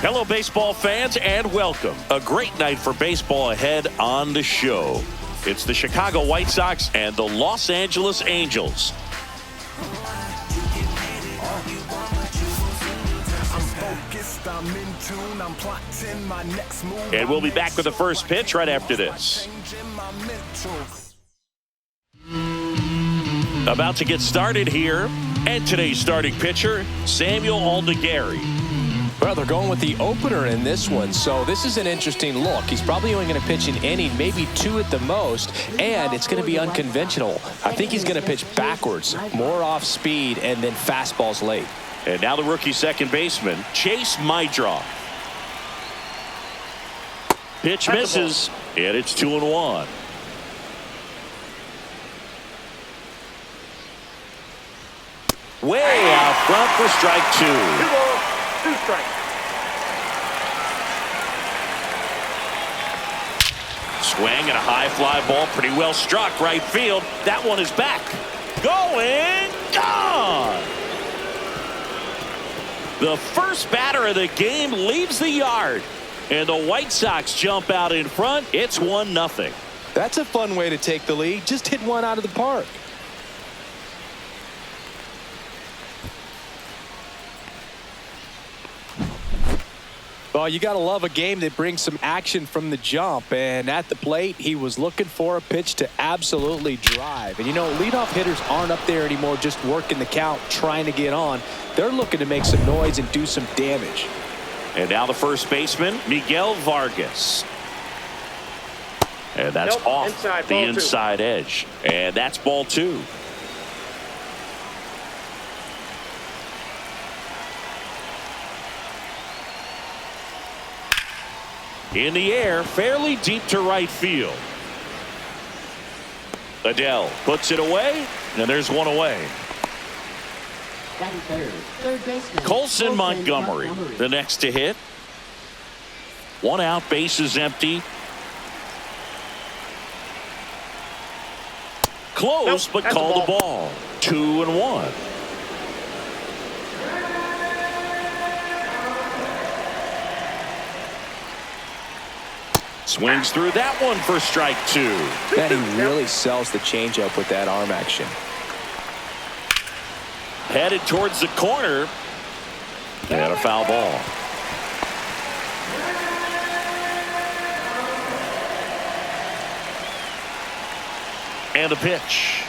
Hello, baseball fans, and welcome. A great night for baseball ahead on the show. It's the Chicago White Sox and the Los Angeles Angels. And we'll be back with the first pitch right after this. About to get started here, and today's starting pitcher, Samuel Aldegari. Well, they're going with the opener in this one, so this is an interesting look. He's probably only going to pitch an inning, maybe two at the most, and it's going to be unconventional. I think he's going to pitch backwards, more off speed, and then fastballs late. And now the rookie second baseman, Chase Mydroff. Pitch misses, and it's 2-1. Way out front for strike two. 2 strikes. Swing and a high fly ball, pretty well struck right field. That one is back. Going, gone. The first batter of the game leaves the yard, and the White Sox jump out in front. It's 1-0. That's a fun way to take the lead. Just hit one out of the park. Well, you got to love a game that brings some action from the jump. And at the plate, he was looking for a pitch to absolutely drive. And, you know, leadoff hitters aren't up there anymore just working the count, trying to get on. They're looking to make some noise and do some damage. And now the first baseman, Miguel Vargas. And that's off the inside edge. And that's ball two. In the air, fairly deep to right field. Adele puts it away, and there's one away. Third baseman, Colson Montgomery, the next to hit. One out, bases empty. Close, but called the ball. 2-1. Swings through that one for strike two. Man, he really sells the changeup with that arm action. Headed towards the corner. And a foul ball. And a pitch.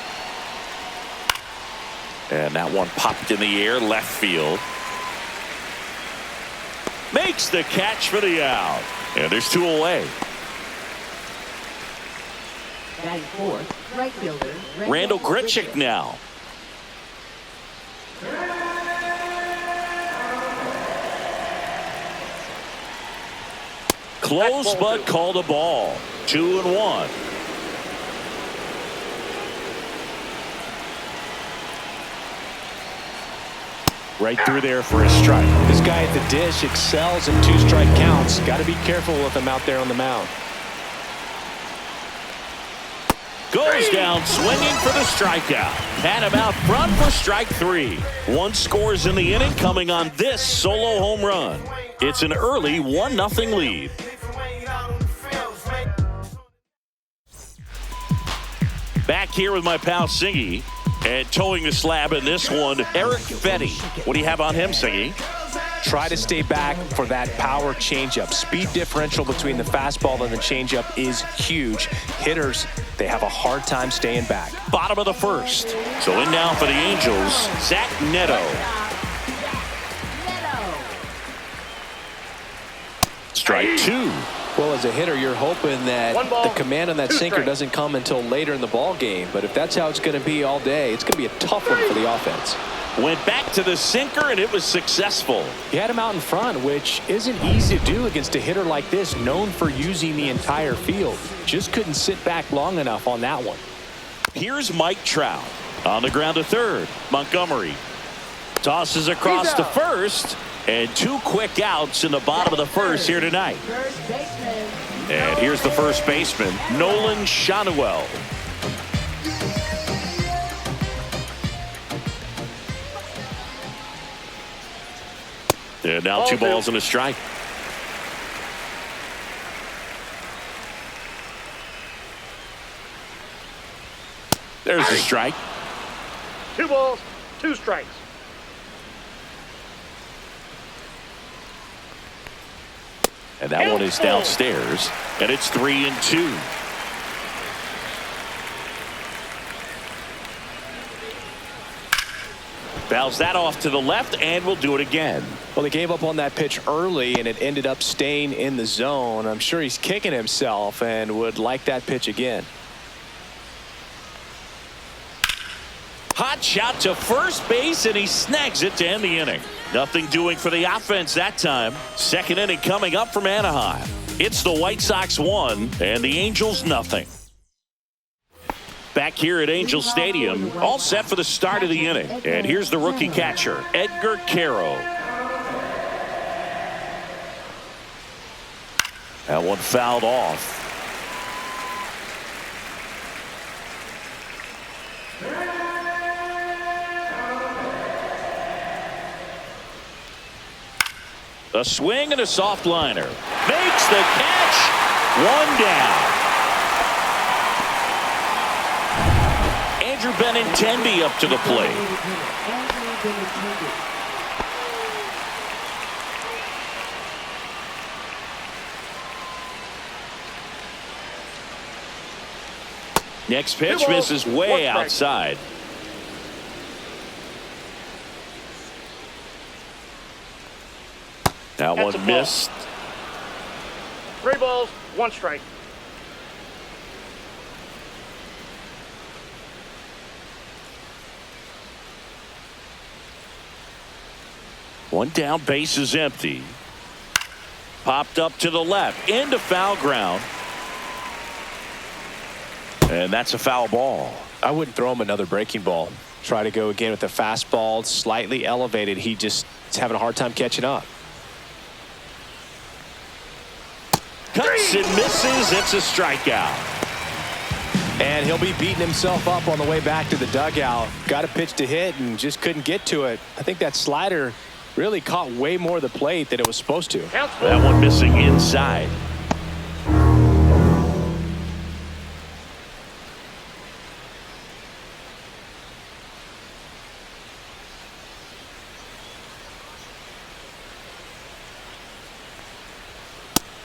And that one popped in the air, left field. Makes the catch for the out. And there's two away. batting fourth, right fielder Randall Grichuk now. Close, but called a ball. 2-1. Right through there for a strike. This guy at the dish excels in two-strike counts. Got to be careful with him out there on the mound. Goes down swinging for the strikeout. Had him out front for strike three. One scores in the inning coming on this solo home run. It's an early 1-0 lead. Back here with my pal Singy. And towing the slab in this one, Eric Fetty. What do you have on him, Singy? Try to stay back for that power changeup. Speed differential between the fastball and the changeup is huge. Hitters, they have a hard time staying back. Bottom of the first. So in now for the Angels, Zach Neto. Strike two. Well, as a hitter, you're hoping that the command on that sinker doesn't come until later in the ball game. But if that's how it's going to be all day, it's going to be a tough one for the offense. Went back to the sinker, and it was successful. He had him out in front, which isn't easy to do against a hitter like this, known for using the entire field. Just couldn't sit back long enough on that one. Here's Mike Trout. On the ground to third. Montgomery tosses across to first. And two quick outs in the bottom of the first here tonight. And here's the first baseman, Nolan Schanuel. And now Ball 2 two. balls and a strike. There's the strike. 2 balls, 2 strikes. And that one is downstairs. And it's 3-2. Fouls that off to the left, and we'll do it again. Well, they gave up on that pitch early, and it ended up staying in the zone. I'm sure he's kicking himself and would like that pitch again. Hot shot to first base, and he snags it to end the inning. Nothing doing for the offense that time. Second inning coming up from Anaheim. It's the White Sox 1 and the Angels nothing. Back here at Angel Stadium, all set for the start of the inning. And here's the rookie catcher, Edgar Caro. That one fouled off. A swing and a soft liner. Makes the catch. 1 down. Andrew Benintendi up to the plate. Next pitch misses way outside. That one missed. 3 balls, 1 strike. One down, base is empty. Popped up to the left, into foul ground. And that's a foul ball. I wouldn't throw him another breaking ball. Try to go again with the fastball, slightly elevated. He just is having a hard time catching up. Cuts and misses. It's a strikeout. And he'll be beating himself up on the way back to the dugout. Got a pitch to hit and just couldn't get to it. I think that slider really caught way more of the plate than it was supposed to. That one missing inside.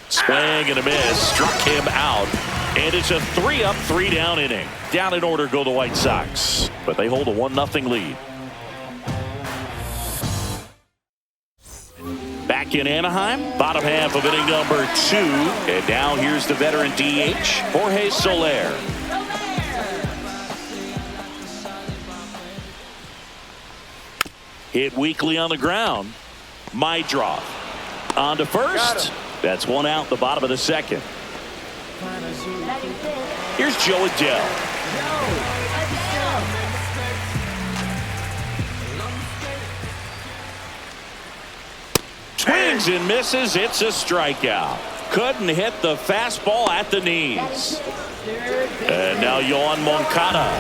Swing and a miss. Struck him out. And it's a 3-up, 3-down inning. Down in order go the White Sox. But they hold a 1-0 lead. Back in Anaheim, bottom half of inning number 2. And now here's the veteran DH, Jorge Soler. Hit weakly on the ground. Mydroth on to first. That's 1 out, the bottom of the second. Here's Joe Adele. Swings and misses. It's a strikeout. Couldn't hit the fastball at the knees. And now Yoan Moncada.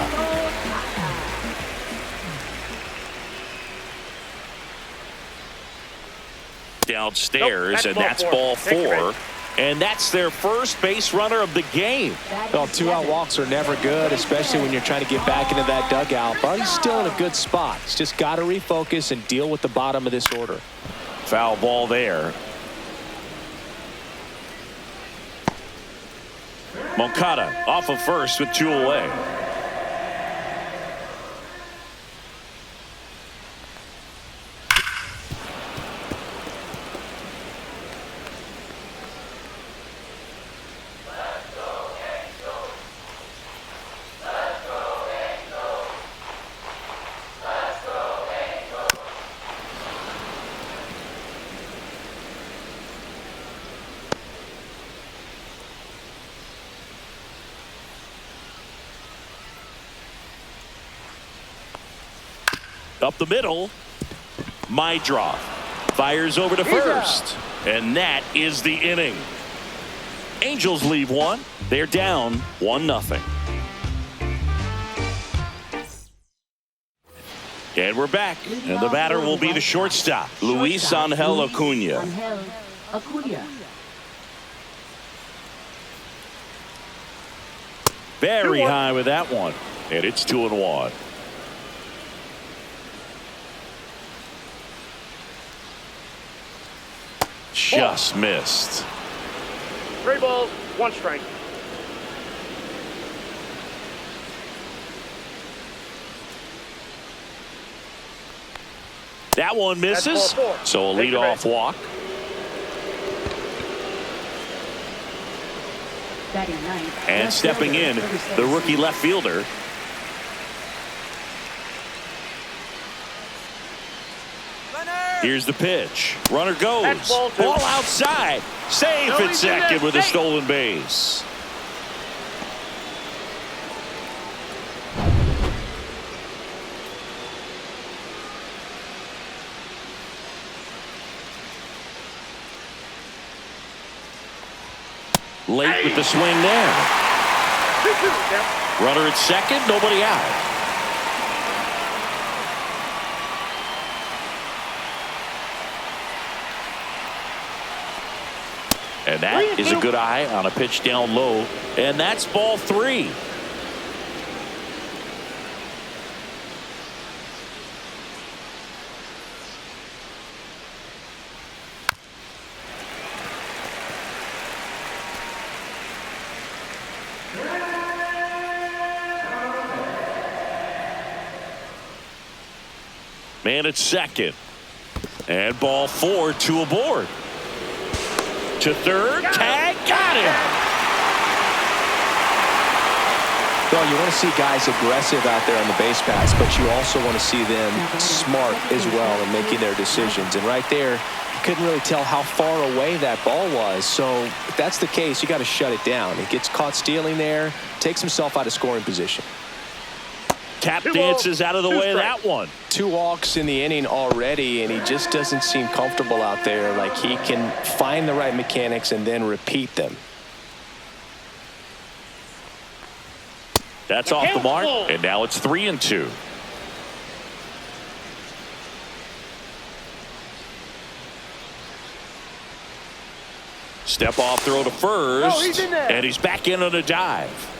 Downstairs, and that's ball 4. And that's their first base runner of the game. Well, 2-out walks are never good, especially when you're trying to get back into that dugout. But he's still in a good spot. He's just got to refocus and deal with the bottom of this order. Foul ball there. Moncada off of first with 2 away. Up the middle, Mydroth fires over to first, and that is the inning. Angels leave 1. They're down 1-0. And we're back. And the batter will be the shortstop, Luis Angel Acuna. Angel Acuna. Very high with that one. And it's 2-1. Just missed. 3 balls, 1 strike. That one misses. That's ball 4. So a Take your leadoff bet. walk. Batting ninth. And left stepping fielder, in, 36. the rookie left fielder. Here's the pitch. Runner goes. That's ball 2. Ball outside. Safe No, at he's in there. second with a Safe. stolen base. Late with the swing there. 2-2 count. Runner at second, nobody out. And that is a good eye on a pitch down low. And that's ball 3. Man at second. And ball 4, 2 aboard. To third, tag, got him. Well, you want to see guys aggressive out there on the base paths, but you also want to see them smart as well in making their decisions. And right there, you couldn't really tell how far away that ball was. So if that's the case, you got to shut it down. He gets caught stealing there, takes himself out of scoring position. Tap 2 dances balls, out of the 2 way of strikes. that one. 2 walks in the inning already, and he just doesn't seem comfortable out there. Like he can find the right mechanics and then repeat them. That's off the mark, and now it's 3-2. Step off throw to first, he's in there. and he's back in on a dive.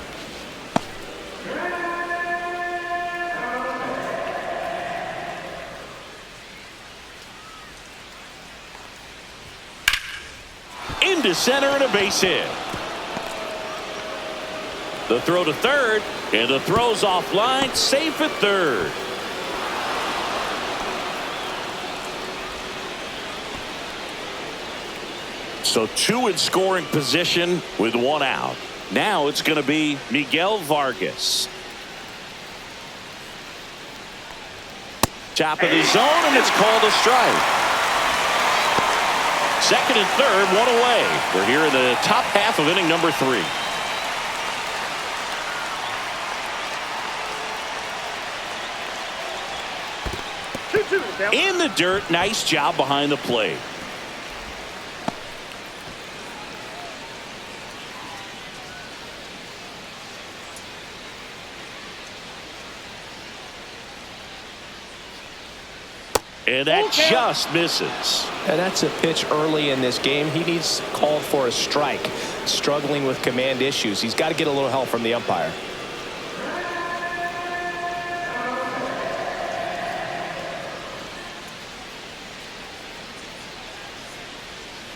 Into center and a base hit. The throw to third, and the throw's offline, safe at third. So 2 in scoring position with 1 out. Now it's going to be Miguel Vargas. Top of the zone, and it's called a strike. Second and third, 1 away. We're here in the top half of inning number 3. In the dirt, nice job behind the plate. And that just misses. And that's a pitch early in this game. He needs called for a strike. Struggling with command issues. He's got to get a little help from the umpire.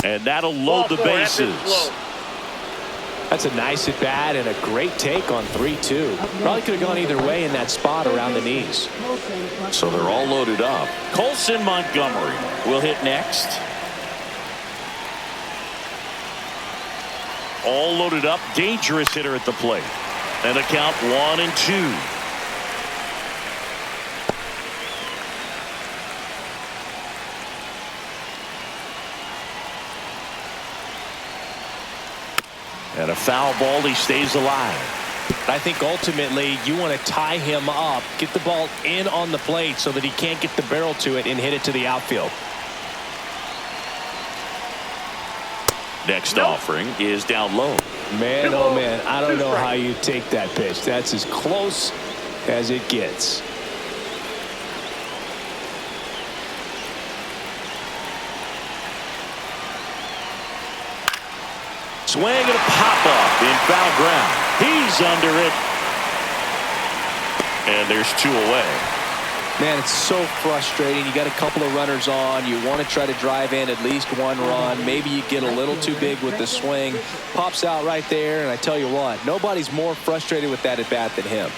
And that'll load the bases. That's a nice at bat and a great take on 3-2. Probably could have gone either way in that spot around the knees. So they're all loaded up. Colson Montgomery will hit next. All loaded up. Dangerous hitter at the plate. And a count 1-2. And a foul ball, he stays alive. I think ultimately you want to tie him up, get the ball in on the plate so that he can't get the barrel to it and hit it to the outfield. Next offering is down low. Man, oh man, I don't know how you take that pitch. That's as close as it gets. Swing and a pop-up in foul ground. He's under it. And there's 2 away. Man, it's so frustrating. You got a couple of runners on. You want to try to drive in at least 1 run. Maybe you get a little too big with the swing. Pops out right there, and I tell you what, nobody's more frustrated with that at bat than him.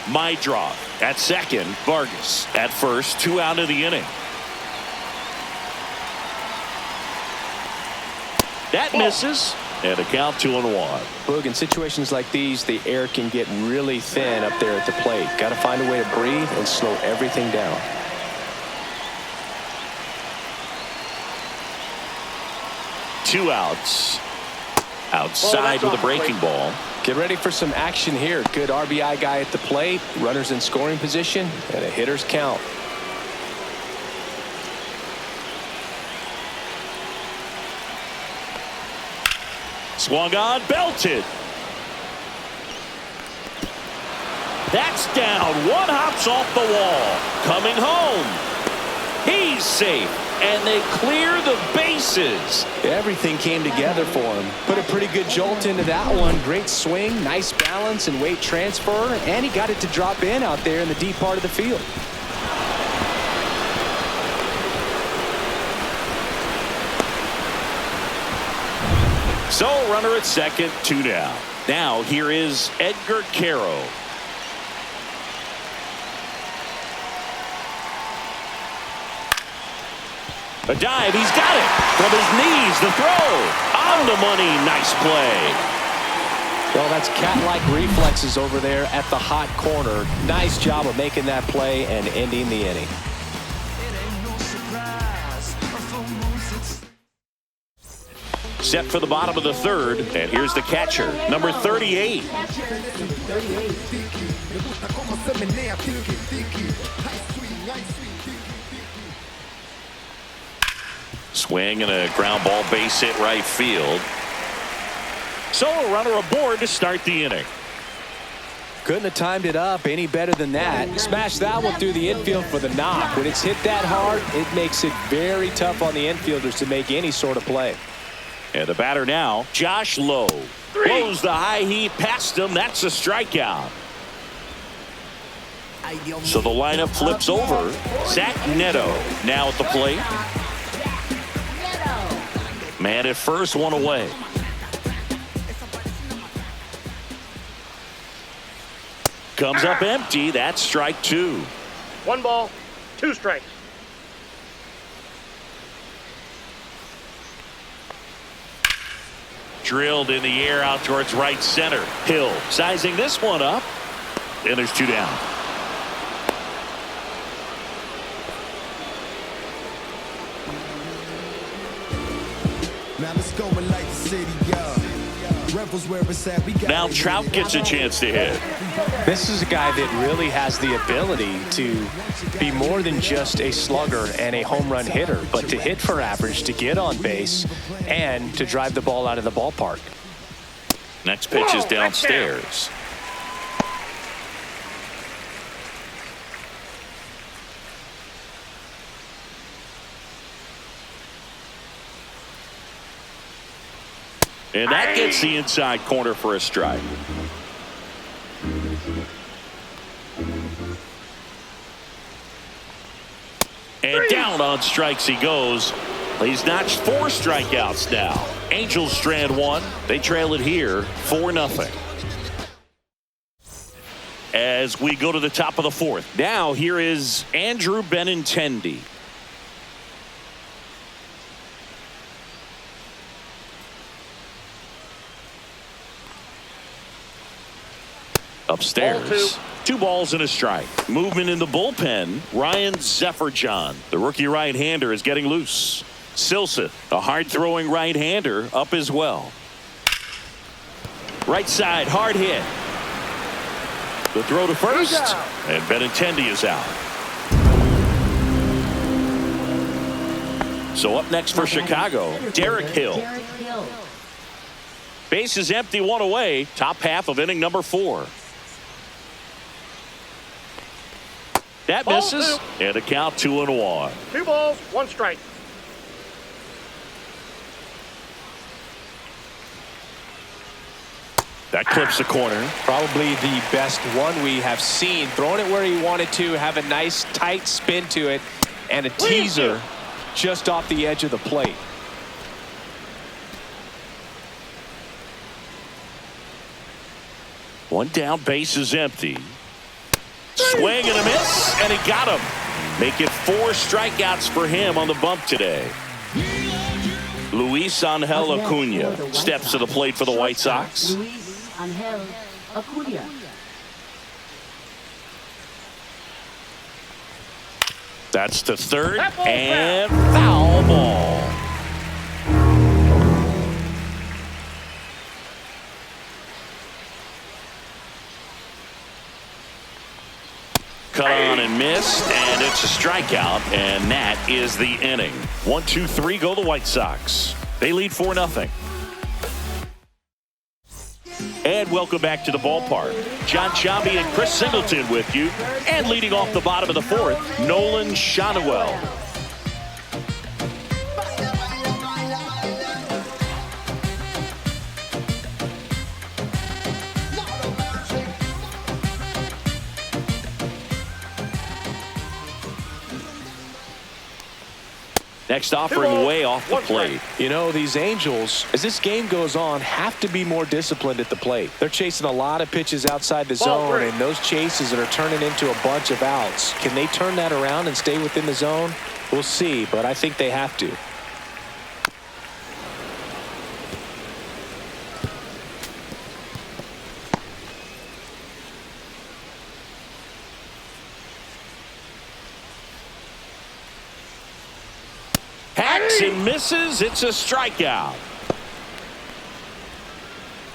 My draw at second. Vargas at first. 2 out of the inning. That misses. And a count 2-1. Boog, in situations like these, the air can get really thin up there at the plate. Got to find a way to breathe and slow everything down. Two outs. Outside with a breaking ball. Get ready for some action here. Good RBI guy at the plate. Runners in scoring position. And a hitter's count. Swung on, belted. That's down. 1 hops off the wall. Coming home. He's safe. And they clear the bases. Everything came together for him. Put a pretty good jolt into that one. Great swing, nice balance and weight transfer. And he got it to drop in out there in the deep part of the field. So runner at second, 2 down. Now here is Edgar Caro. A dive, he's got it. From his knees, the throw. On the money, nice play. Well, that's cat-like reflexes over there at the hot corner. Nice job of making that play and ending the inning. Set for the bottom of the third, and here's the catcher, number 38. Swing and a ground ball base hit right field. So a runner aboard to start the inning. Couldn't have timed it up any better than that. Smash that one through the infield for the knock. When it's hit that hard, it makes it very tough on the infielders to make any sort of play. And the batter now, Josh Lowe. Blows the high heat past him. That's a strikeout. So the lineup flips over. Zach Neto now at the plate. Man at first, 1 away. Comes up empty. That's strike 2. 1 ball, 2 strikes. Drilled in the air out towards right center. Hill sizing this one up. And there's 2 down. Now let's go and light the city up. Rebels where it's at. We got Now Trout gets a chance to hit. This is a guy that really has the ability to be more than just a slugger and a home run hitter, but to hit for average, to get on base, and to drive the ball out of the ballpark. Next pitch is downstairs. And that gets the inside corner for a strike. And down on strikes he goes. He's notched 4 strikeouts now. Angels strand 1. They trail it here 4-0. As we go to the top of the 4th. Now here is Andrew Benintendi. Upstairs. 2 balls and a strike. Movement in the bullpen. Ryan Zefferjohn, the rookie right-hander, is getting loose. Silsa, a hard-throwing right-hander, up as well. Right side, hard hit. The throw to first, and Benintendi is out. So up next for Chicago, Derek Hill. Base is empty, 1 away. Top half of inning number 4. That misses, and a count 2-1. 2 balls, 1 strike. That clips the corner. Probably the best one we have seen. Throwing it where he wanted to, have a nice tight spin to it, and a teaser just off the edge of the plate. One down, base is empty. Swing and a miss, and he got him. Make it 4 strikeouts for him on the bump today. Luis Angel Acuna steps to the plate for the White Sox. Luis Angel Acuna. That's the third, and foul ball. Cut on and missed, and it's a strikeout, and that is the inning. 1, 2, 3 go the White Sox. They lead 4-0. And welcome back to the ballpark. John Chambi and Chris Singleton with you. And leading off the bottom of the 4th, Nolan Shonewell. Next offering way off the plate. You know, these Angels, as this game goes on, have to be more disciplined at the plate. They're chasing a lot of pitches outside the zone, and those chases that are turning into a bunch of outs. Can they turn that around and stay within the zone? We'll see, but I think they have to. And misses. It's a strikeout.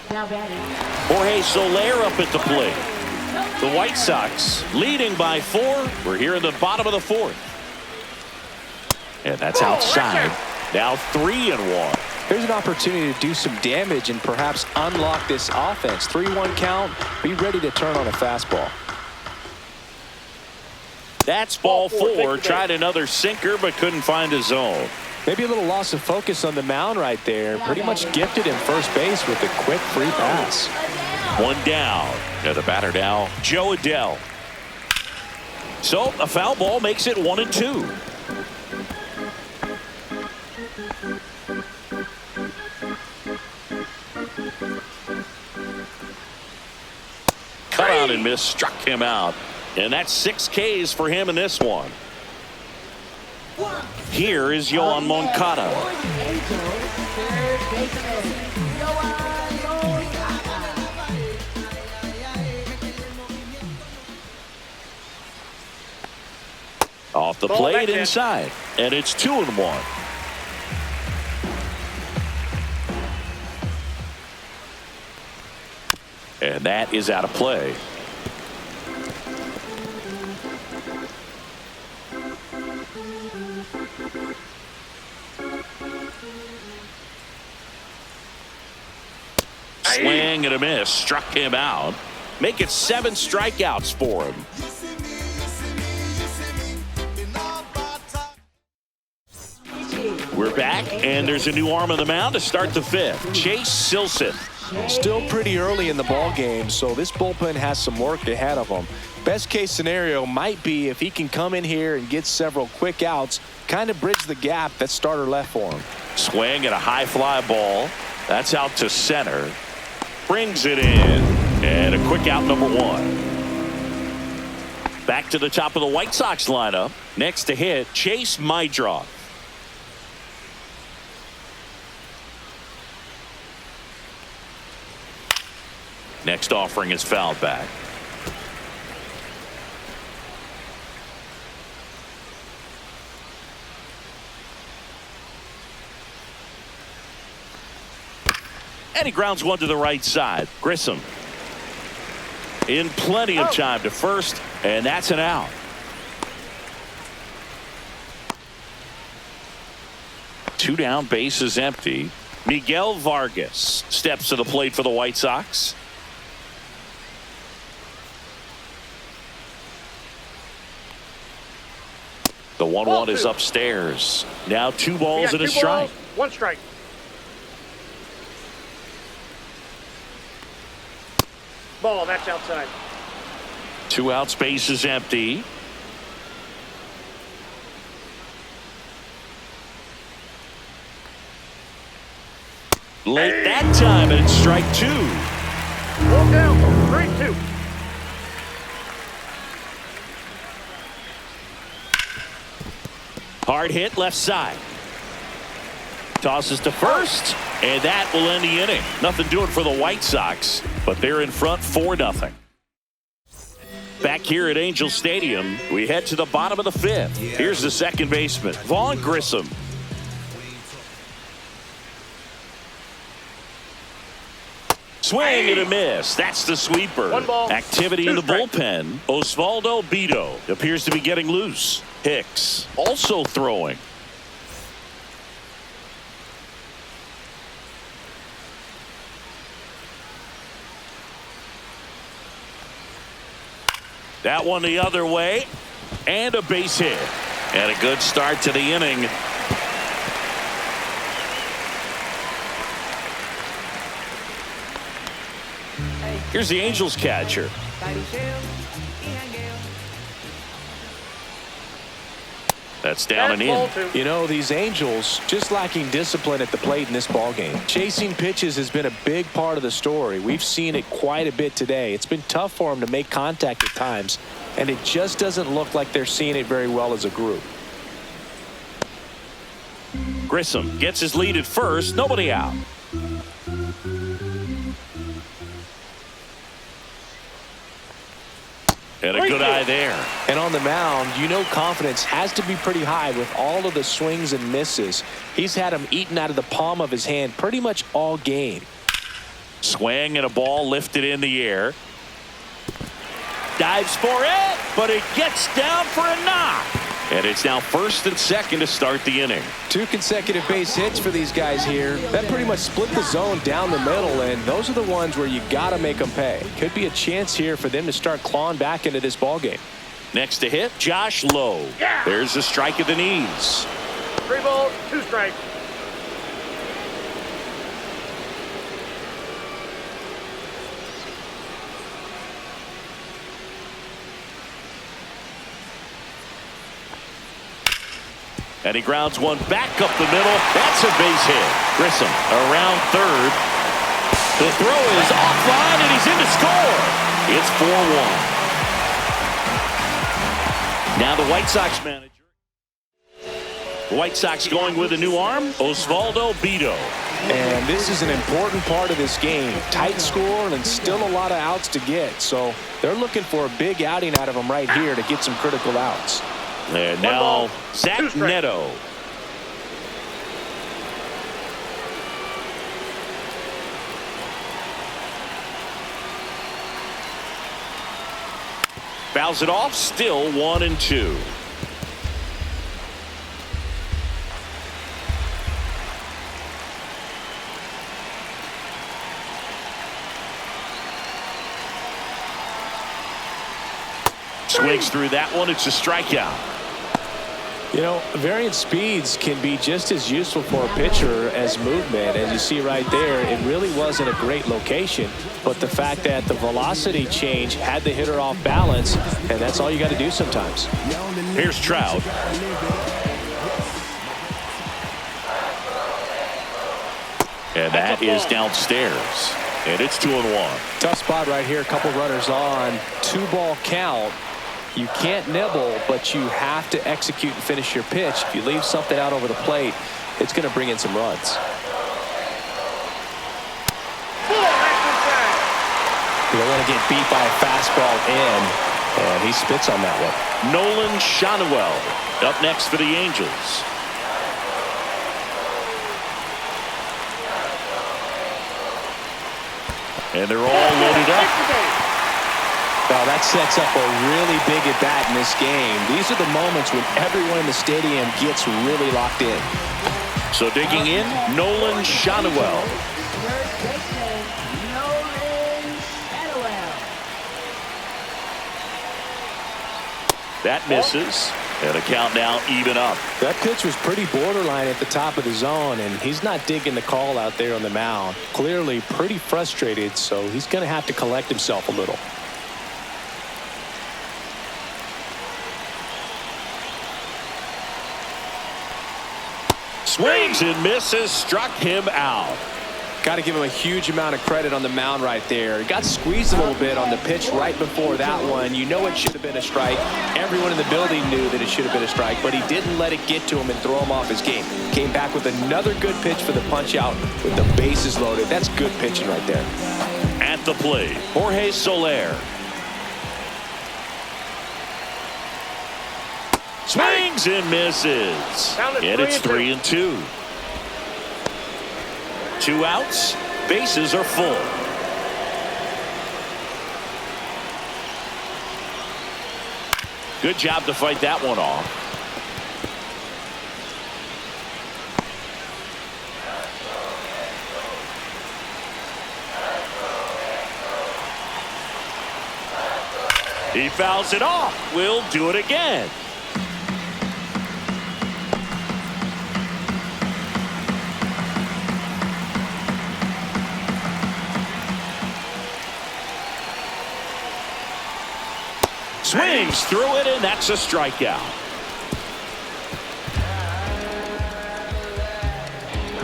Now batting. Jorge Soler up at the plate. The White Sox leading by 4. We're here in the bottom of the 4th. And that's outside. Now 3-1. Here's an opportunity to do some damage and perhaps unlock this offense. 3-1 count. Be ready to turn on a fastball. That's ball 4. Tried another sinker but couldn't find a zone. Maybe a little loss of focus on the mound right there. Pretty much gifted him first base with a quick free pass. 1 down. Now the batter now, Joe Adell. So a foul ball makes it 1-2. Cut out and miss, struck him out. And that's 6 Ks for him in this one. Here is Yoan Moncada. Off the plate inside, and it's 2-1. And that is out of play. Swing and a miss, struck him out. Make it 7 strikeouts for him. We're back, and there's a new arm on the mound to start the 5th. Chase Silseth. Still pretty early in the ball game, so this bullpen has some work ahead of them. Best case scenario might be if he can come in here and get several quick outs, kind of bridge the gap that starter left for him. Swing and a high fly ball. That's out to center. Brings it in. And a quick out, number 1. Back to the top of the White Sox lineup. Next to hit, Chase Mydroth. Next offering is fouled back. And he grounds one to the right side. Grissom in plenty of time to first, and that's an out. Two down, base is empty. Miguel Vargas steps to the plate for the White Sox. The 1-1 is upstairs. Now 2 balls and a strike. 1 strike. ball. That's outside. 2 outs, base is empty. Late that time, and it's strike 2. Ball down. 3-2. Hard hit left side. Tosses to first, and that will end the inning. Nothing doing for the White Sox, but they're in front 4-0. Back here at Angel Stadium, we head to the bottom of the 5th. Here's the second baseman, Vaughn Grissom. Swing and a miss. That's the sweeper. 1 ball. Activity in 2 the strikes. bullpen. Osvaldo Bido appears to be getting loose. Hicks also throwing. That one the other way, and a base hit. And a good start to the inning. Here's the Angels catcher. That's down and in. You know, these Angels just lacking discipline at the plate in this ballgame. Chasing pitches has been a big part of the story. We've seen it quite a bit today. It's been tough for them to make contact at times, and it just doesn't look like they're seeing it very well as a group. Grissom gets his lead at first. Nobody out. And a good eye there. And on the mound, you know confidence has to be pretty high with all of the swings and misses. He's had them eaten out of the palm of his hand pretty much all game. Swing and a ball lifted in the air. Dives for it, but it gets down for a knock. And it's now first and second to start the inning. 2 consecutive base hits for these guys here. That pretty much split the zone down the middle, and those are the ones where you got to make them pay. Could be a chance here for them to start clawing back into this ballgame. Next to hit, Josh Lowe. Yeah. There's a strike at the knees. 3 balls, 2 strikes. And he grounds one back up the middle. That's a base hit. Grissom around third. The throw is offline, and he's in to score. It's 4-1. Now the White Sox manager. The White Sox going with a new arm, Osvaldo Bido. And this is an important part of this game. Tight score and still a lot of outs to get. So they're looking for a big outing out of them right here to get some critical outs. And 1 now ball, Zach 2 strikes. Neto. Fouls it off, still 1-2. Swings through that one. It's a strikeout. You know, variant speeds can be just as useful for a pitcher as movement. As you see right there, it really wasn't a great location, but the fact that the velocity change had the hitter off balance, and that's all you got to do sometimes. Here's Trout. And that is downstairs. And it's 2-1. Tough spot right here. A couple runners on. 2-ball count. You can't nibble, but you have to execute and finish your pitch. If you leave something out over the plate, it's going to bring in some runs. You don't want to get beat by a fastball in, and he spits on that one. Nolan Shanuel up next for the Angels. And they're all loaded up. Well, that sets up a really big at bat in this game. These are the moments when everyone in the stadium gets really locked in. So digging in, Nolan Shanuel. That misses. And a count now even up. That pitch was pretty borderline at the top of the zone, and he's not digging the call out there on the mound. Clearly pretty frustrated, so he's going to have to collect himself a little. Swings and misses, struck him out. Got to give him a huge amount of credit on the mound right there. He got squeezed a little bit on the pitch right before that one. You know it should have been a strike. Everyone in the building knew that it should have been a strike, but he didn't let it get to him and throw him off his game. Came back with another good pitch for the punch out with the bases loaded. That's good pitching right there. At the plate, Jorge Soler. Swings and misses. And it's 3-2. 2 outs. Bases are full. Good job to fight that one off. He fouls it off. We'll do it again. Swings through it, and that's a strikeout.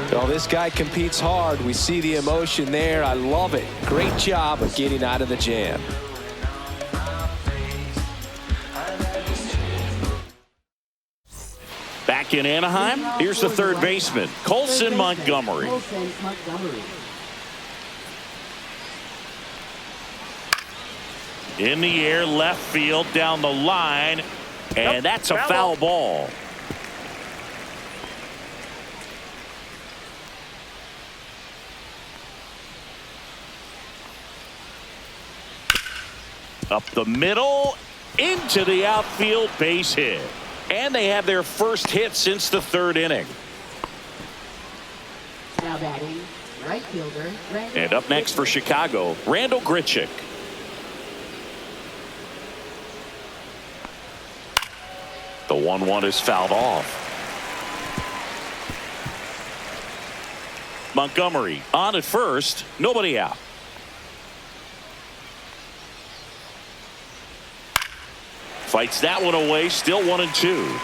Well, this guy competes hard. We see the emotion there. I love it. Great job of getting out of the jam. Back in Anaheim, here's the third baseman, Colson Montgomery. In the air, left field, down the line, and that's a foul ball. Up the middle, into the outfield, base hit. And they have their first hit since the third inning. Now batting, right fielder. And up next for Chicago, Randall Grichuk. The 1-1 is fouled off. Montgomery on at first, nobody out. Fights that one away, still 1-2.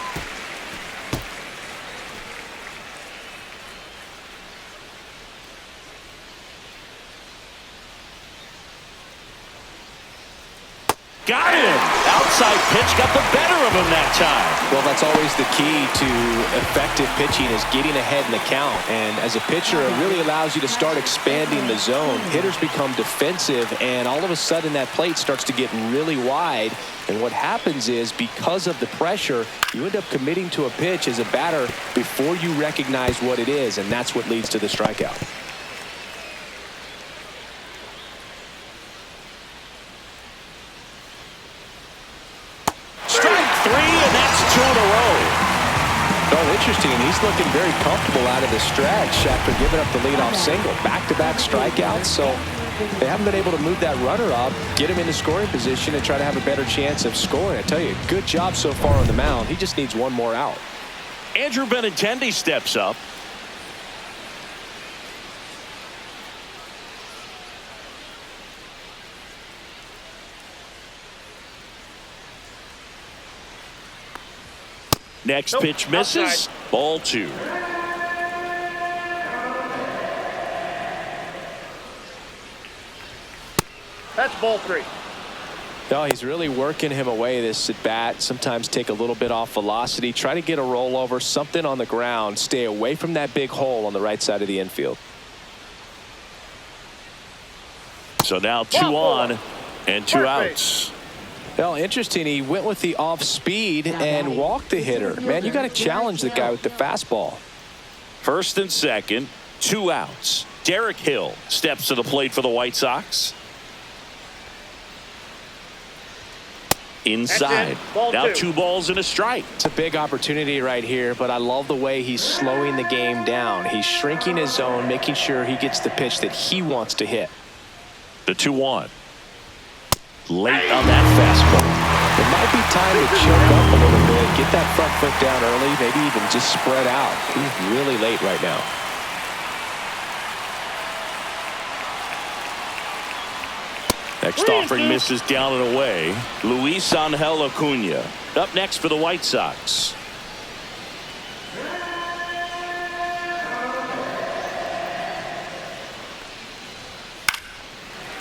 Got him. Outside pitch got the better of him that time. Well, that's always the key to effective pitching, is getting ahead in the count. And as a pitcher, it really allows you to start expanding the zone. Hitters become defensive, and all of a sudden that plate starts to get really wide. And what happens is, because of the pressure, you end up committing to a pitch as a batter before you recognize what it is, and that's what leads to the strikeout. Oh, interesting. He's looking very comfortable out of the stretch after giving up the leadoff single. Back-to-back strikeouts, so they haven't been able to move that runner up, get him into scoring position, and try to have a better chance of scoring. I tell you, good job so far on the mound. He just needs one more out. Andrew Benintendi steps up. Next pitch misses. Outside. Ball 2. That's ball 3. No, he's really working him away this at bat. Sometimes take a little bit off velocity. Try to get a rollover, something on the ground. Stay away from that big hole on the right side of the infield. So now 2 on and 2 outs. Well, interesting. He went with the off speed and walked the hitter. Man, you got to challenge the guy with the fastball. First and second, 2 outs. Derek Hill steps to the plate for the White Sox. Inside. Now 2 balls and a strike. It's a big opportunity right here, but I love the way he's slowing the game down. He's shrinking his zone, making sure he gets the pitch that he wants to hit. The 2-1. Late on that fastball. It might might be time to choke up a little bit, get that front foot down early, maybe even just spread out. He's really late right now. Next offering misses down and away. Luis Angel Acuna up next for the White Sox.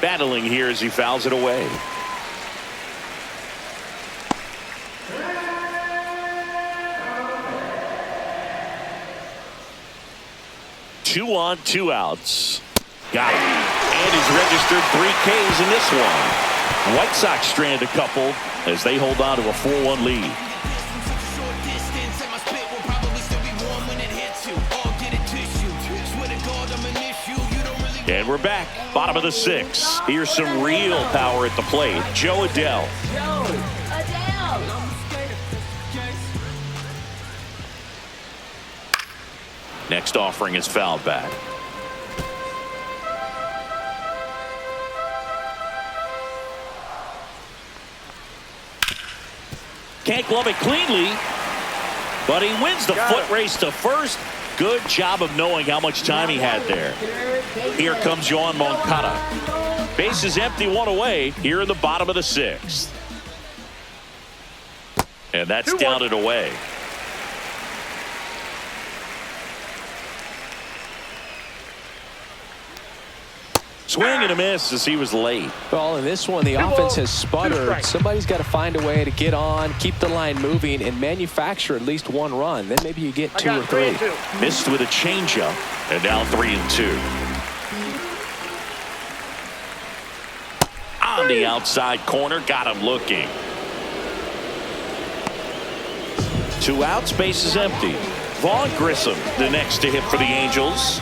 Battling here as he fouls it away. Two on, 2 outs. Got him. And he's registered 3 Ks in this one. White Sox strand a couple as they hold on to a 4-1 lead. And we're back. Bottom of the 6th. Here's some real power at the plate. Joe Adell. Next offering is fouled back. Can't glove it cleanly, but he wins the foot race to first. Good job of knowing how much time he had there. Here comes Yoan Moncada. Base is empty, 1 away here in the bottom of the 6th. And that's down and away. Swing and a miss as he was late. Well, in this one, the offense has sputtered. Somebody's got to find a way to get on, keep the line moving, and manufacture at least 1 run. Then maybe you get 2 or 3. Missed with a changeup, and now 3-2. On the outside corner, got him looking. 2 outs, base is empty. Vaughn Grissom, the next to hit for the Angels.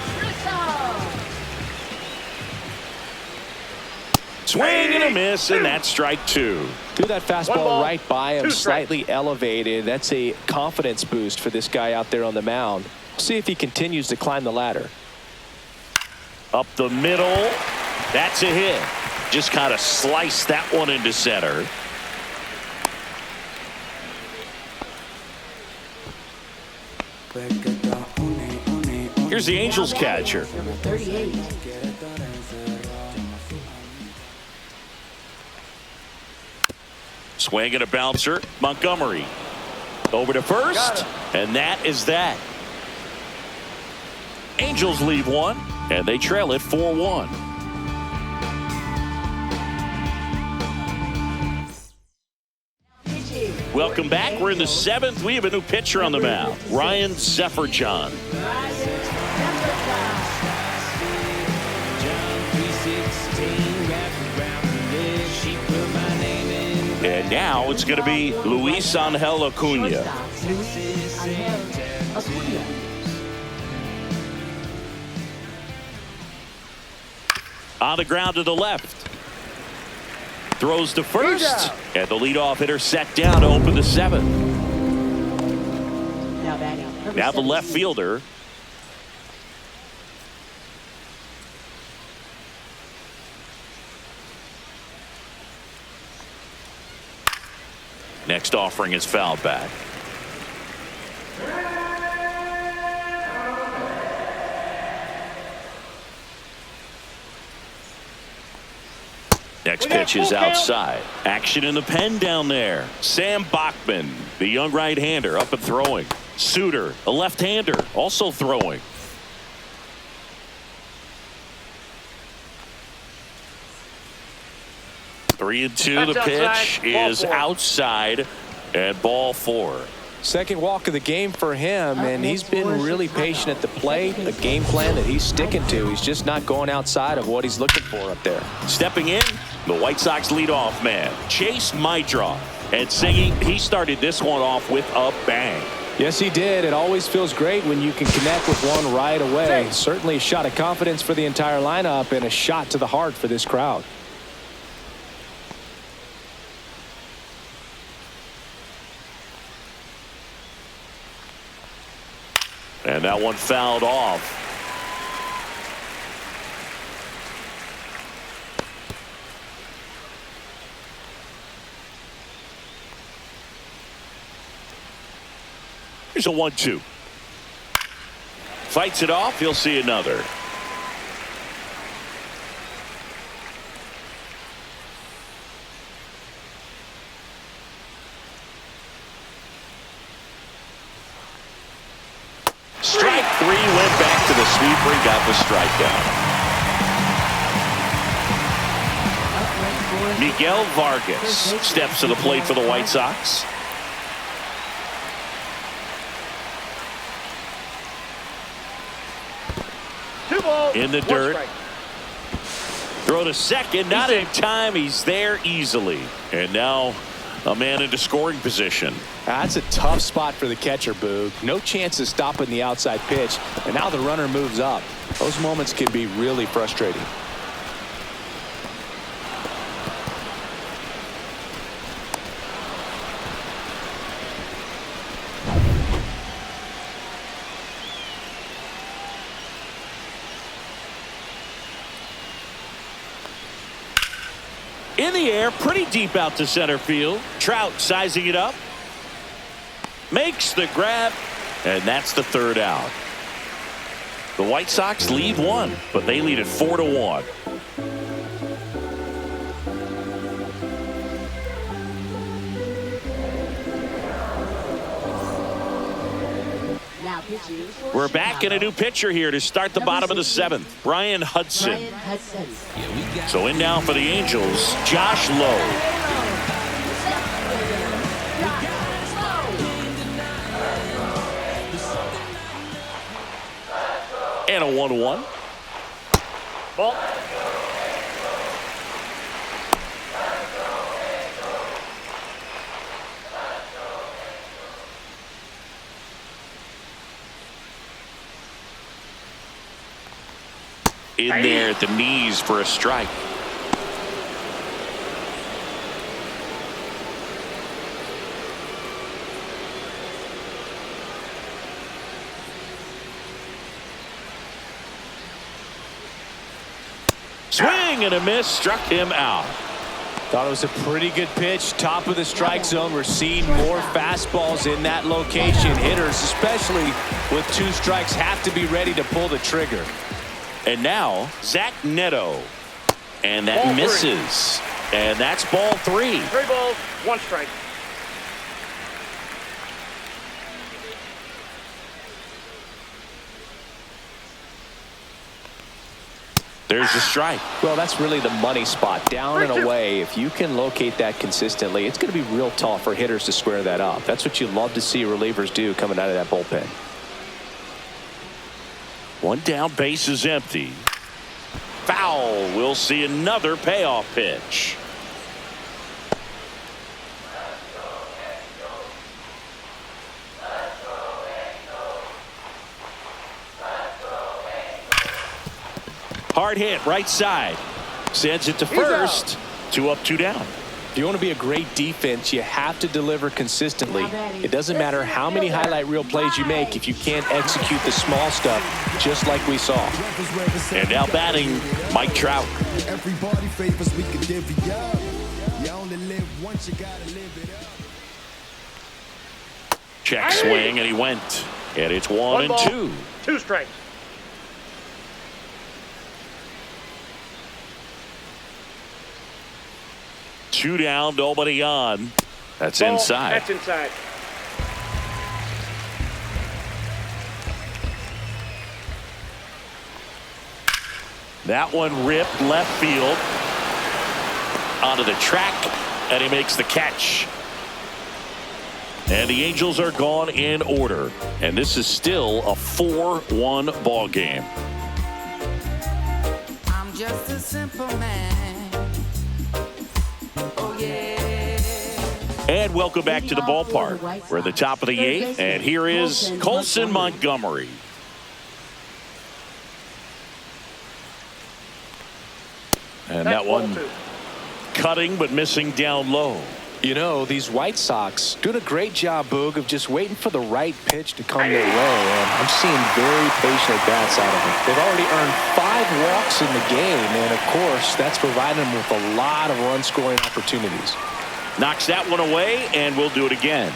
Swing and a miss, and that's strike 2. Threw that fastball right by him, slightly elevated. That's a confidence boost for this guy out there on the mound. See if he continues to climb the ladder. Up the middle. That's a hit. Just kind of sliced that one into center. Here's the Angels catcher. Number 38. Swing and a bouncer. Montgomery over to first, and that is that. Angels leave 1, and they trail it 4-1. Welcome back. We're in the 7th. We have a new pitcher on the mound, Ryan Zefferjohn. And now it's going to be Luis Angel Acuna. On the ground to the left. Throws to first. And the leadoff hitter set down to open the 7th. Now the left fielder. Next offering is fouled back. Next pitch is outside. Action in the pen down there. Sam Bachman, the young right-hander, up and throwing. Suter, a left-hander, also throwing. Three and two. The pitch is outside and ball 4. Second walk of the game for him, and he's been really patient at the plate. A game plan that he's sticking to. He's just not going outside of what he's looking for up there. Stepping in, the White Sox leadoff man, Chase Maidra. And singing, he started this one off with a bang. Yes, he did. It always feels great when you can connect with one right away. Certainly a shot of confidence for the entire lineup and a shot to the heart for this crowd. And that one fouled off. Here's a 1-2. Fights it off. He'll see another. Strike three, went back to the sweeper and got the strikeout. Miguel Vargas steps to the plate for the White Sox. In the dirt. Throw to second, not in time. He's there easily. And now a man into scoring position. That's a tough spot for the catcher, Boog. No chance of stopping the outside pitch. And now the runner moves up. Those moments can be really frustrating. In the air, pretty deep out to center field. Trout sizing it up. Makes the grab, and that's the third out. The White Sox lead one, but they lead it 4-1. We're back in a new pitcher here to start the bottom of the seventh. Brian Hudson. So in now for the Angels, Josh Lowe. And a 1-1. Ball. In there at the knees for a strike. Swing and a miss, struck him out. Thought it was a pretty good pitch. Top of the strike zone. We're seeing more fastballs in that location. Hitters, especially with two strikes, have to be ready to pull the trigger. And now Zach Neto, and that misses, and that's ball three. 3 balls, 1 strike. There's the strike. Well, that's really the money spot, down and away. If you can locate that consistently, it's going to be real tough for hitters to square that up. That's what you love to see relievers do coming out of that bullpen. One down, base is empty. Foul. We'll see another payoff pitch. Hard hit, right side. Sends it to first. 2 up, 2 down. If you want to be a great defense, you have to deliver consistently. It doesn't matter how many highlight reel plays you make if you can't execute the small stuff, just like we saw. And now batting, Mike Trout. Everybody favors we can divvy up. You only live once, you gotta live it up. Check swing, and he went. And it's 1 and 2. 2 strikes. Two down, nobody on. That's Ball. inside. That's inside. That one ripped left field onto the track, and he makes the catch. And the Angels are gone in order, and this is still a 4-1 ball game. I'm just a simple man. And welcome back to the ballpark. We're at the top of the 8th, and here is Colson Montgomery. And that one cutting but missing down low. You know, these White Sox doing a great job, Boog, of just waiting for the right pitch to come their way. And I'm seeing very patient at-bats out of them. They've already earned 5 walks in the game, and of course, that's providing them with a lot of run-scoring opportunities. Knocks that one away, and we'll do it again.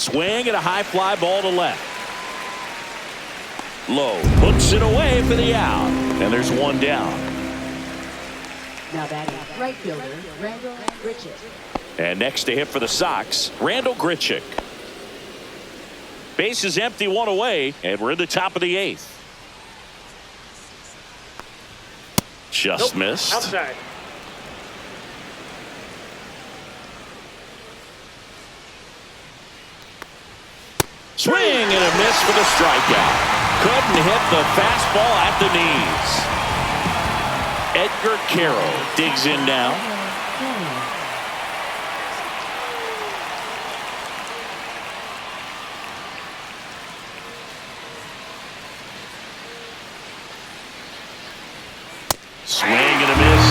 Swing and a high fly ball to left. Low puts it away for the out. And there's one down. Now batting right fielder, Randall Richard. And next to hit for the Sox, Randall Grichuk. Base is empty, one away, and we're in the top of the 8th. Just missed. Outside. Swing and a miss for the strikeout. Couldn't hit the fastball at the knees. Edgar Carroll digs in now. Swing and a miss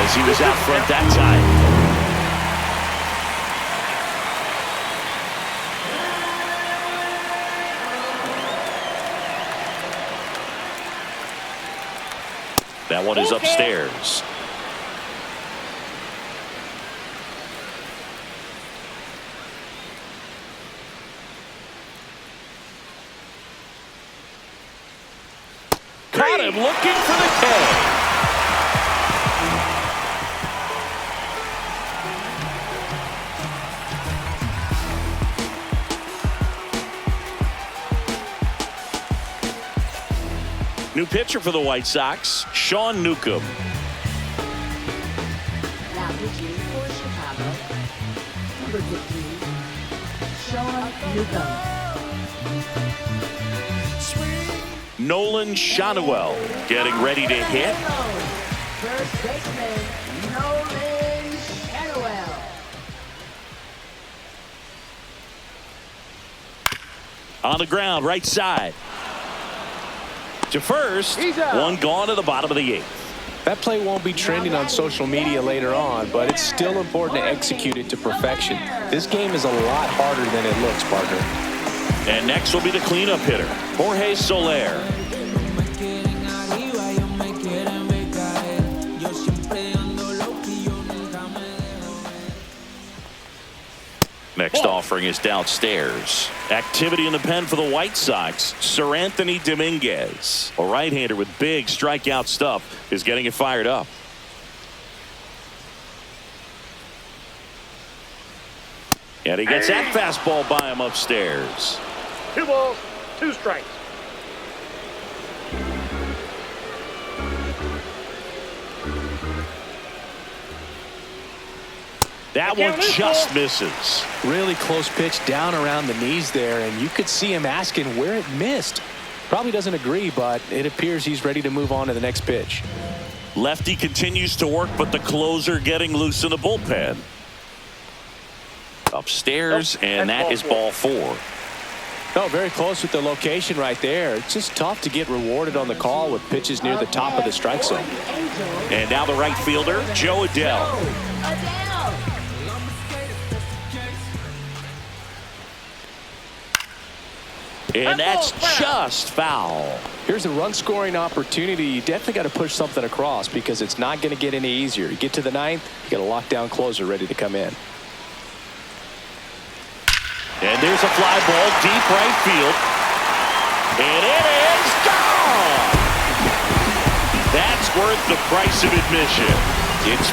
as he was out front that time. That one is upstairs. Caught him looking for the K. New pitcher for the White Sox, Sean Newcomb. Now pitching for Chicago, number 15, Sean Newcomb. Nolan Shanuel getting ready to hit. First baseman, Nolan Shanuel. On the ground, right side. To first, one gone to the bottom of the 8th. That play won't be trending on social media later on, but it's still important to execute it to perfection. This game is a lot harder than it looks, partner. And next will be the cleanup hitter, Jorge Soler. Next offering is downstairs. Activity in the pen for the White Sox. Sir Anthony Dominguez, a right-hander with big strikeout stuff, is getting it fired up. And he gets that fastball by him upstairs. 2 balls, 2 strikes. That one just misses. Really close pitch down around the knees there, and you could see him asking where it missed. Probably doesn't agree, but it appears he's ready to move on to the next pitch. Lefty continues to work, but the closer getting loose in the bullpen. Upstairs, and that is ball 4. Oh, very close with the location right there. It's just tough to get rewarded on the call with pitches near the top of the strike zone. And now the right fielder, Joe Adele. And that's just foul. Here's a run-scoring opportunity. You definitely got to push something across because it's not going to get any easier. You get to the 9th, you got a lockdown closer ready to come in. And there's a fly ball deep right field. And it is gone! That's worth the price of admission. It's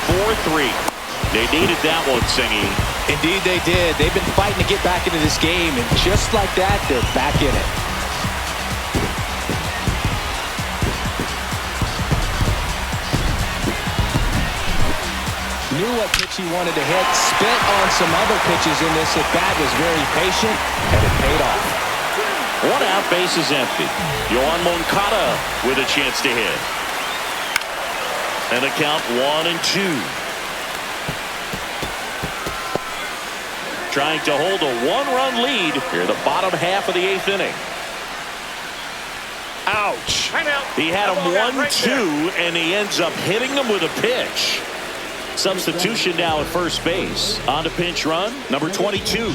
4-3. They needed that one, Singy. Indeed they did. They've been fighting to get back into this game, and just like that, they're back in it. Knew what pitch he wanted to hit, spit on some other pitches in this at-bat, was very patient, and it paid off. 1 out, base is empty. Yohan Moncada with a chance to hit. And the count 1-2. Trying to hold a 1-run lead here in the bottom half of the 8th inning. Ouch. He had him 1-2, and he ends up hitting him with a pitch. Substitution now at first base. On to pinch run, number 22.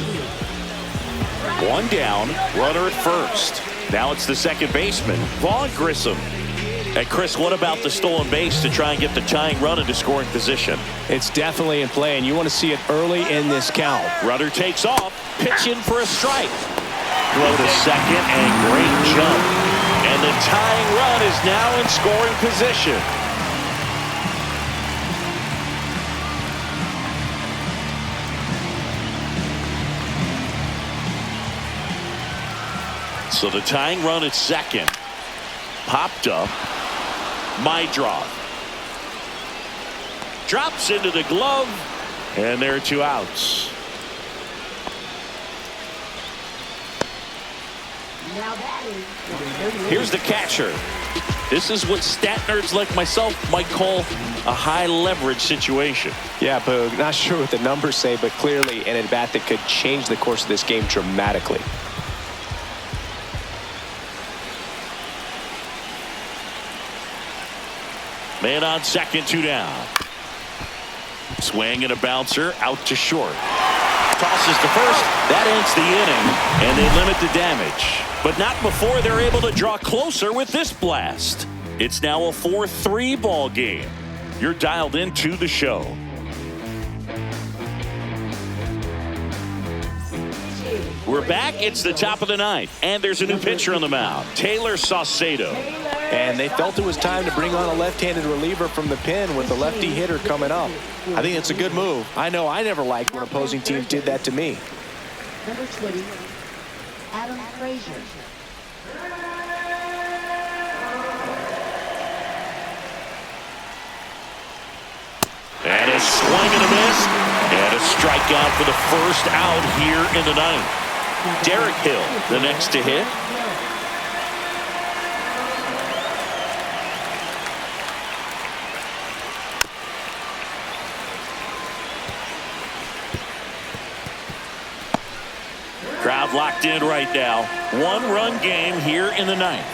1 down, runner at first. Now it's the second baseman, Vaughn Grissom. And Chris, what about the stolen base to try and get the tying run into scoring position? It's definitely in play, and you want to see it early in this count. Runner takes off, pitch in for a strike. Throw to second, and great jump. And the tying run is now in scoring position. So the tying run at second popped up. Mydrov drops into the glove, and there are 2 outs. Now that is Here's the catcher. This is what stat nerds like myself might call a high leverage situation. Yeah, Boog, not sure what the numbers say, but clearly an at-bat that could change the course of this game dramatically. Man on second, 2 down. Swing and a bouncer out to short. Tosses to first. That ends the inning, and they limit the damage. But not before they're able to draw closer with this blast. It's now a 4-3 ball game. You're dialed into the show. We're back. It's the top of the ninth, and there's a new pitcher on the mound, Taylor Saucedo. And they felt it was time to bring on a left-handed reliever from the pen with the lefty hitter coming up. I think it's a good move. I know I never liked when opposing teams did that to me. number 20, Adam Frazier. And a swing and a miss, and a strikeout for the first out here in the ninth. Derek Hill, the next to hit. Crowd locked in right now. 1-run game here in the ninth.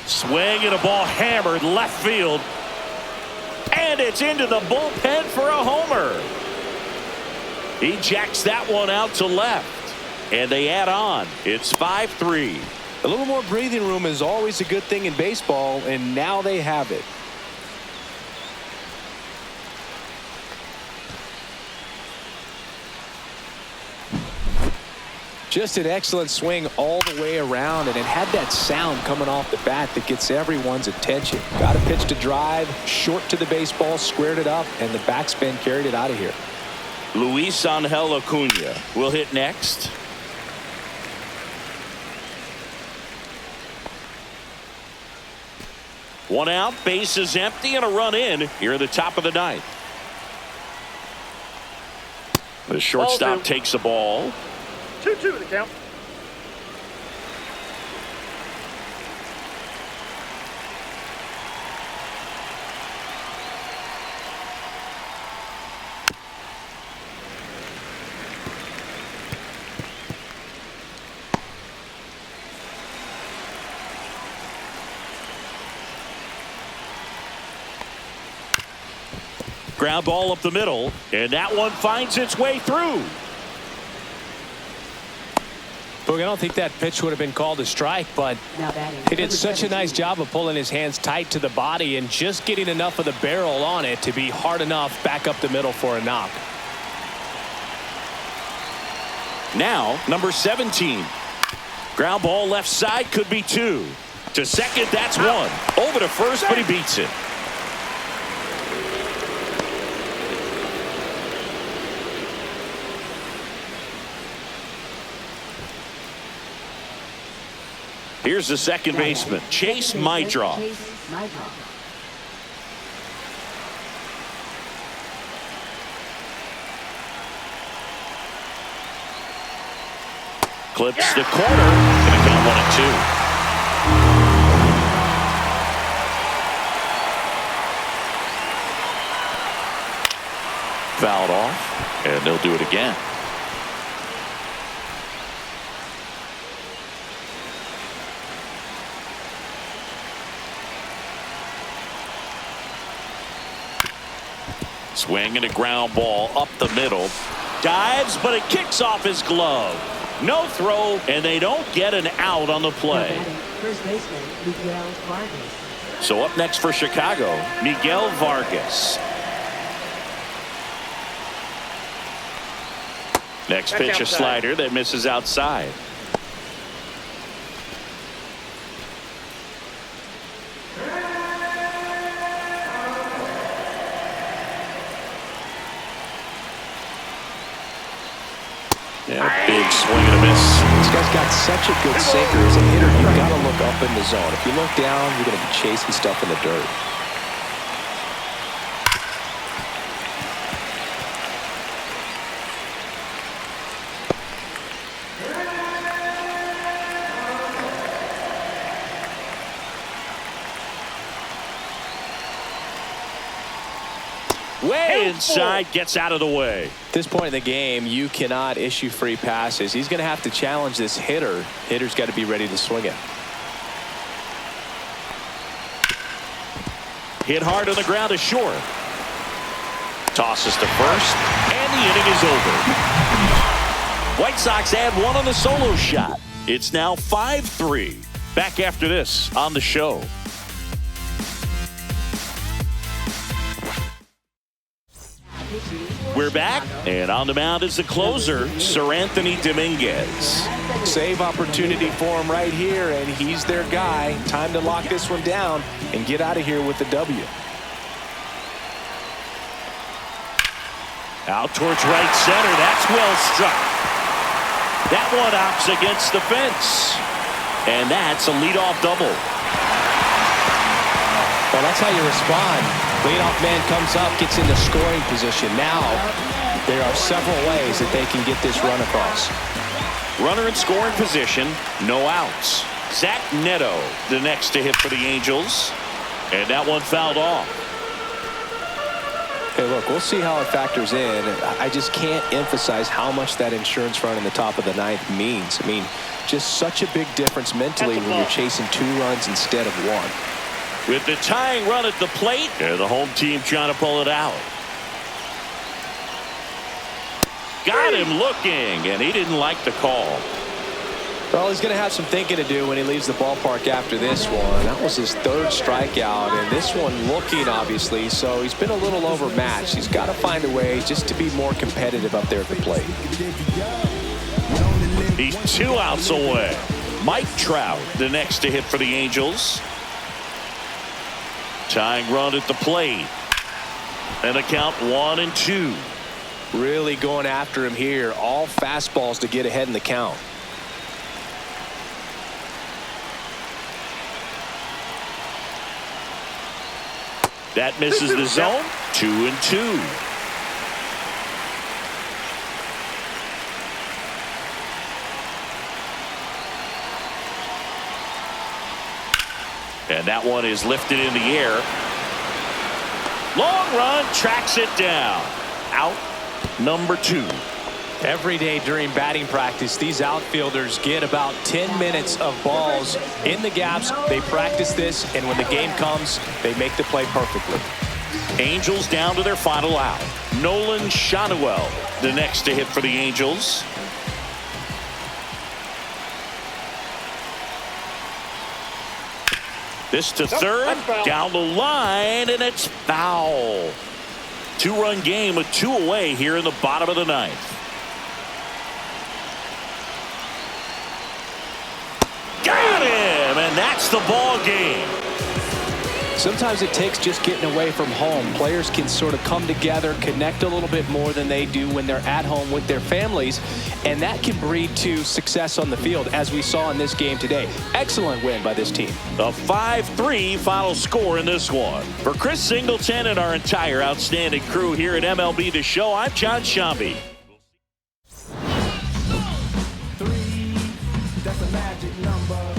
Swing and a ball hammered left field. And it's into the bullpen for a homer. He jacks that one out to left. And they add on. It's 5-3. A little more breathing room is always a good thing in baseball, and now they have it. Just an excellent swing all the way around, and it had that sound coming off the bat that gets everyone's attention. Got a pitch to drive, short to the baseball, squared it up, and the backspin carried it out of here. Luis Angel Acuna will hit next. One out, base is empty, and a run in here at the top of the ninth. The shortstop takes the ball. 2-2 the count. Ground ball up the middle, and that one finds its way through. Boog, I don't think that pitch would have been called a strike, but he did such a nice job of pulling his hands tight to the body and just getting enough of the barrel on it to be hard enough back up the middle for a knock. Now, number 17. Ground ball left side, could be 2. To second, that's 1. Over to first, but he beats it. Here's the second baseman, Chase Mydrov. Clips the corner. Gonna count 1-2. Fouled off, and they'll do it again. Swing and a ground ball up the middle. Dives, but it kicks off his glove. No throw, and they don't get an out on the play. First baseman, Miguel Vargas. So up next for Chicago, Miguel Vargas. Next That's pitch, a outside. slider that misses outside. Yeah, big swing and a miss. This guy's got such a good sinker. As a hitter, you've got to look up in the zone. If you look down, you're going to be chasing stuff in the dirt. Way inside, gets out of the way. At this point in the game, you cannot issue free passes. He's going to have to challenge this hitter. Hitter's got to be ready to swing it. Hit hard on the ground to short. Tosses to first, and the inning is over. White Sox add one on the solo shot. It's now 5-3. Back after this on the show. We're back, and on the mound is the closer, Sir Anthony Dominguez. Save opportunity for him right here, and he's their guy. Time to lock this one down and get out of here with the W. Out towards right center. That's well struck. That one opts against the fence. And that's a leadoff double. Well, that's how you respond. Leadoff man comes up, gets into scoring position. Now, there are several ways that they can get this run across. Runner in scoring position, no outs. Zach Neto, the next to hit for the Angels. And that one fouled off. Hey, look, we'll see how it factors in. I just can't emphasize how much that insurance run in the top of the ninth means. I mean, just such a big difference mentally when you're chasing 2 runs instead of 1. With the tying run at the plate, and the home team trying to pull it out. Got him looking, and he didn't like the call. Well, he's going to have some thinking to do when he leaves the ballpark after this one. That was his 3rd strikeout, and this one looking, obviously, so he's been a little overmatched. He's got to find a way just to be more competitive up there at the plate. He's 2 outs away. Mike Trout, the next to hit for the Angels. Tying run at the plate. And a count 1-2. Really going after him here. All fastballs to get ahead in the count. That misses the zone. 2-2. And that one is lifted in the air. Long run, tracks it down. Out number 2. Every day during batting practice, these outfielders get about 10 minutes of balls in the gaps. They practice this, and when the game comes, they make the play perfectly. Angels down to their final out. Nolan Shanuel, the next to hit for the Angels. This to third, down the line, and it's foul. 2-run game with 2 away here in the bottom of the 9th. Got him, and that's the ball game. Sometimes it takes just getting away from home. Players can sort of come together, connect a little bit more than they do when they're at home with their families, and that can breed to success on the field, as we saw in this game today. Excellent win by this team. A 5-3 final score in this one. For Chris Singleton and our entire outstanding crew here at MLB The Show, I'm John Shambi. 3, that's a magic number.